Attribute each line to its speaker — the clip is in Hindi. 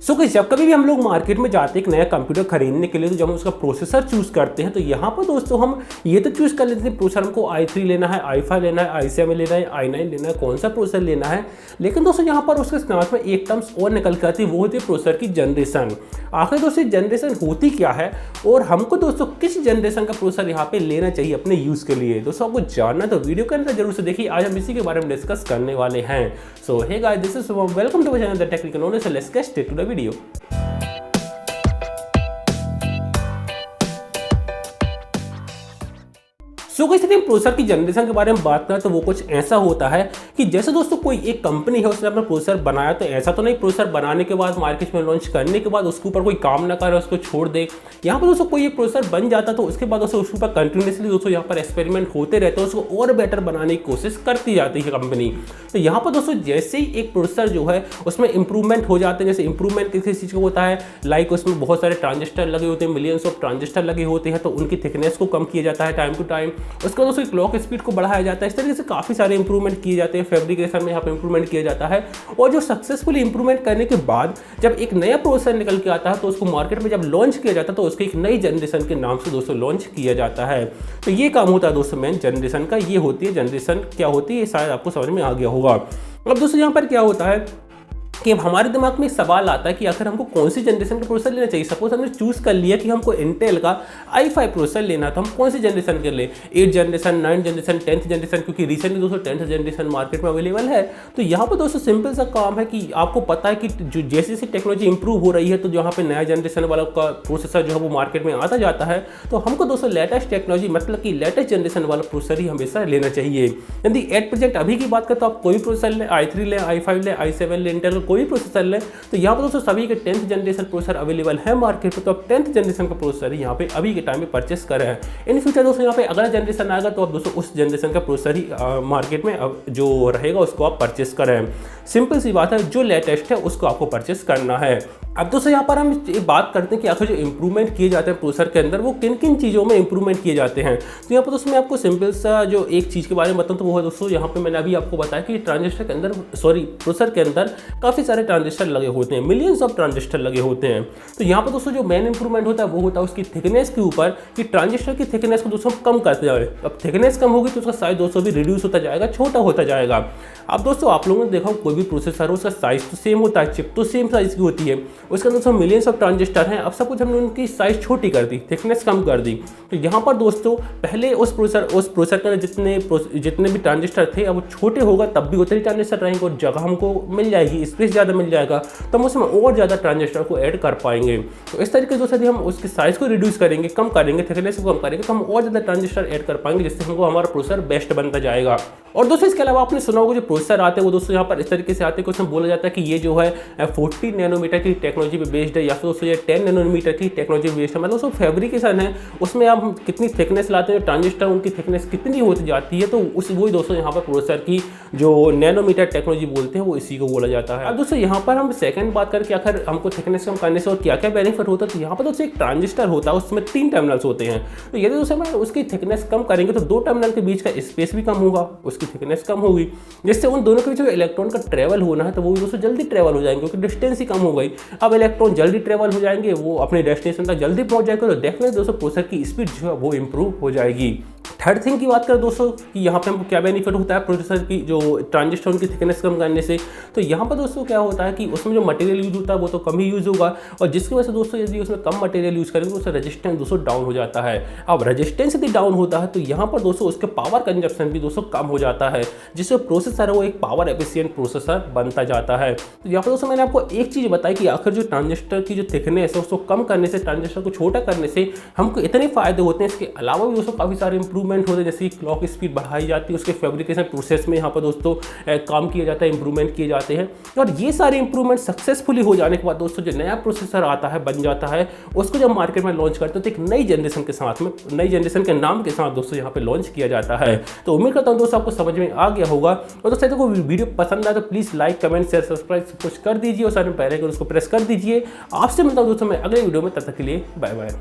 Speaker 1: जब कभी भी हम लोग मार्केट में जाते हैं एक नया कंप्यूटर खरीदने के लिए, तो जब हम उसका प्रोसेसर चूज करते हैं तो यहाँ पर दोस्तों हम ये तो चूज कर लेते हैं प्रोसेसर हमको i3 लेना है, i5 लेना है, i7 लेना है, i9 लेना है, कौन सा प्रोसेसर लेना है। लेकिन दोस्तों यहाँ पर उसके साथ में एक टर्म्स और निकल के आती है, वो होती है प्रोसेसर की जनरेशन। आखिर दोस्तों जनरेशन होती क्या है और हमको दोस्तों किस जनरेशन का प्रोसेसर यहाँ पे लेना चाहिए अपने यूज़ के लिए। दोस्तों आपको जानना तो वीडियो के अंदर जरूर से देखिए, आज हम इसी के बारे में डिस्कस करने वाले हैं। So hey guys, this is Shubham, welcome to my channel the technical knowledge. So let's get started to the video. Processor की जनरेशन के बारे में बात करें तो वो कुछ ऐसा होता है कि जैसे दोस्तों कोई एक कंपनी है, उसने अपना प्रोसेसर बनाया, तो ऐसा तो नहीं प्रोसेसर बनाने के बाद मार्केट में लॉन्च करने के बाद उसके ऊपर कोई काम ना करे, उसको छोड़ दे। यहाँ पर दोस्तों कोई एक प्रोसेसर बन जाता तो उसके बाद दोस्तों उसके ऊपर कंटिन्यूसली दोस्तों यहाँ पर एक्सपेरिमेंट होते रहते हैं, उसको और बेटर बनाने की कोशिश करती जाती है कंपनी। तो यहाँ पर दोस्तों जैसे ही एक प्रोसेसर जो है उसमें इंप्रूवमेंट हो जाते हैं। जैसे इंप्रूवमेंट किसी चीज़ का होता है, लाइक उसमें बहुत सारे ट्रांजिस्टर लगे होते हैं, मिलियंस ऑफ ट्रांजिस्टर लगे होते हैं, तो उनकी थिकनेस को कम किया जाता है टाइम टू टाइम। उसका दोस्तों क्लॉक स्पीड को बढ़ाया जाता है। इस तरीके से काफ़ी सारे इंप्रूवमेंट किए जाते हैं, फैब्रिकेशन में यहाँ पे इंप्रूवमेंट किया जाता है। और जो सक्सेसफुली इंप्रूवमेंट करने के बाद जब एक नया प्रोसेसर निकल के आता है तो उसको मार्केट में जब लॉन्च किया जाता है तो उसके एक नई जनरेशन के नाम से दोस्तों लॉन्च किया जाता है। तो ये काम होता है दोस्तों मेन जनरेशन का। ये होती है जनरेशन, क्या होती है शायद आपको समझ में आ गया होगा। अब दोस्तों यहाँ पर क्या होता है कि अब हमारे दिमाग में एक सवाल आता है कि आखिर हमको कौन सी जनरेशन का प्रोसेसर लेना चाहिए। सपोज हमने चूज कर लिया कि हमको इंटेल का i5 प्रोसेसर लेना, तो हम कौन सी जनरेशन के ले, 8 जनरेशन, 9 जनरेशन, 10th जनरेशन, क्योंकि रिसेंटली दोस्तों 10th जनरेशन मार्केट में अवेलेबल है। तो यहाँ पर दोस्तों सिंपल सा काम है कि आपको पता है कि जो जैसे जैसे टेक्नोलॉजी इंप्रूव हो रही है तो जहाँ पे नया जनरेशन वाला का प्रोसेसर जो है वो मार्केट में आता जाता है, तो हमको दोस्तों लेटेस्ट टेक्नोलॉजी मतलब कि लेटेस्ट जनरेशन वाला प्रोसेसर ही हमेशा लेना चाहिए। यदि एट प्रेजेंट अभी की बात करें तो आप कोई प्रोसेसर लें, i3 लें, i5 लें, i7 लें, इंटेल का कोई प्रोसेसर लें, तो यहाँ पर दोस्तों सभी के 10th जनरेशन प्रोसेसर अवेलेबल है मार्केट में। तो आप 10th जनरेशन का प्रोसेसर यहाँ पे अभी के टाइम में परचेस कर रहे हैं। इन फ्यूचर दोस्तों यहाँ पे अगला जनरेशन आएगा तो आप दोस्तों उस जनरेशन का प्रोसेसर ही मार्केट में जो रहेगा उसको आप परचेस कर रहे हैं। सिंपल सी बात है, जो लेटेस्ट है उसको आपको परचेस करना है। अब दोस्तों यहाँ पर हम एक बात करते हैं कि आखिर जो इंप्रूवमेंट किए जाते हैं प्रोसेसर के अंदर वो किन किन चीज़ों में इंप्रूवमेंट किए जाते हैं। तो यहाँ पर दोस्तों मैं आपको सिंपल सा जो एक चीज़ के बारे में बताऊँ तो वो है दोस्तों, यहाँ पे मैंने अभी आपको बताया कि ट्रांजिस्टर के अंदर प्रोसेसर के अंदर काफ़ी सारे ट्रांजिस्टर लगे होते हैं, मिलियंस ऑफ ट्रांजिस्टर लगे होते हैं। तो यहाँ पर दोस्तों जो मेन इंप्रूवमेंट होता है वो होता है उसकी थिकनेस के ऊपर, कि ट्रांजिस्टर की थिकनेस को दोस्तों कम करते जाए। अब थिकनेस कम होगी तो उसका साइज दोस्तों भी रिड्यूस होता जाएगा, छोटा होता जाएगा। अब दोस्तों आप लोगों ने देखा कोई भी प्रोसेसर हो उसका साइज तो सेम होता है, चिप तो सेम साइज की होती है, उसका दोस्तों मिलियंस ऑफ ट्रांजिस्टर हैं। अब सब कुछ हमने उनकी साइज छोटी कर दी, थिकनेस कम कर दी। तो यहाँ पर दोस्तों पहले उस प्रोसेसर के जितने भी ट्रांजिस्टर थे अब वो छोटे होगा तब भी उतने ट्रांजिस्टर रहेंगे और जगह हमको मिल जाएगी, स्पेस ज़्यादा मिल जाएगा, तो हम उसमें और ज़्यादा ट्रांजिस्टर को ऐड कर पाएंगे। तो इस तरीके से यदि हम उसकी साइज को रिड्यूस करेंगे, कम करेंगे, थिकनेस को कम करेंगे, तो हम और ज़्यादा ट्रांजिस्टर ऐड कर पाएंगे, जिससे हमको हमारा प्रोसेसर बेस्ट बनता जाएगा। और दोस्तों इसके अलावा आपने सुना होगा जो प्रोसेसर आते हैं वो दोस्तों यहाँ पर इस तरीके से आते हैं कि उसमें बोला जाता है कि ये जो है 40 नैनोमीटर की टेक्नोलॉजी पे बेस्ड है, या फिर दोस्तों ये 10 नैनोमीटर की टेक्नोलॉजी बेस्ड है। मतलब दोस्तों फैब्रिकेशन है, उसमें आप कितनी थिकनेस लाते हैं, ट्रांजिस्टर उनकी थिकनेस कितनी होती जाती है, तो वही दोस्तों यहाँ पर प्रोसेसर की जो नैनोमीटर टेक्नोलॉजी बोलते हैं वो इसी को बोला जाता है। अब दोस्तों यहाँ पर हम सेकंड बात करके आखिर हमको थिकनेस कम करने से और क्या क्या बेनिफिट होता है, तो यहाँ पर दोस्तों एक ट्रांजिस्टर होता है उसमें 3 टर्मिनल्स होते हैं। तो यदि दोस्तों हम उसकी थिकनेस कम करेंगे तो 2 टर्मिनल के बीच का स्पेस भी कम होगा, उसकी थिकनेस कम होगी, जिससे उन दोनों के बीच में इलेक्ट्रॉन का ट्रेवल होना है तो वो दोस्तों जल्दी ट्रेवल हो जाएंगे, क्योंकि डिस्टेंस ही कम हो गई। अब इलेक्ट्रॉन जल्दी ट्रेवल हो जाएंगे, वो अपने डेस्टिनेशन तक जल्दी पहुंच जाएगा, तो डेफिनेटली दोस्तों प्रोसेसर की स्पीड जो है वो इंप्रूव हो जाएगी। थर्ड थिंग की बात करें दोस्तों कि यहाँ पे हमको क्या बेनिफिट होता है प्रोसेसर की जो ट्रांजिस्टर उनकी थिकनेस कम करने से, तो यहाँ पर दोस्तों क्या होता है कि उसमें जो मटेरियल यूज होता है वो तो कम ही यूज होगा, और जिसकी वजह से दोस्तों यदि उसमें कम मटेरियल यूज करेंगे तो उसका रेजिस्टेंस दोस्तों डाउन हो जाता है। अब रेजिस्टेंस यदि डाउन होता है तो यहाँ पर दोस्तों उसके पावर कंजप्शन भी दोस्तों कम हो जाता है, जिससे प्रोसेसर है वो एक पावर एफिशिएंट प्रोसेसर बनता जाता है। तो यहाँ पर दोस्तों मैंने आपको एक चीज़ बताई कि आखिर जो ट्रांजिस्टर की जो थिकनेस है उसको कम करने से, ट्रांजिस्टर को छोटा करने से हमको इतने फायदे होते हैं। इसके अलावा भी दोस्तों काफ़ी सारे इंप्रूवमेंट होते हैं, जैसे क्लॉक स्पीड बढ़ाई जाती है, उसके फैब्रिकेशन प्रोसेस में यहाँ पर दोस्तों काम किया जाता है, इंप्रूवमेंट किए जाते हैं। और ये सारे इंप्रूवमेंट सक्सेसफुली हो जाने के बाद दोस्तों जो नया प्रोसेसर आता है बन जाता है, उसको जब मार्केट में लॉन्च करते हैं तो एक नई जनरेशन के साथ में, नई जनरेशन के नाम के साथ दोस्तों यहाँ पे लॉन्च किया जाता है। तो उम्मीद करता हूँ दोस्तों आपको समझ में आ गया होगा। और दोस्तों यदि कोई वीडियो पसंद आए तो please like, comment, share, subscribe कुछ कर दीजिए और सारे पहले उसको प्रेस कर दीजिए। आपसे मिलता हूँ दोस्तों मैं अगले वीडियो में, तब तक के लिए बाय बाय।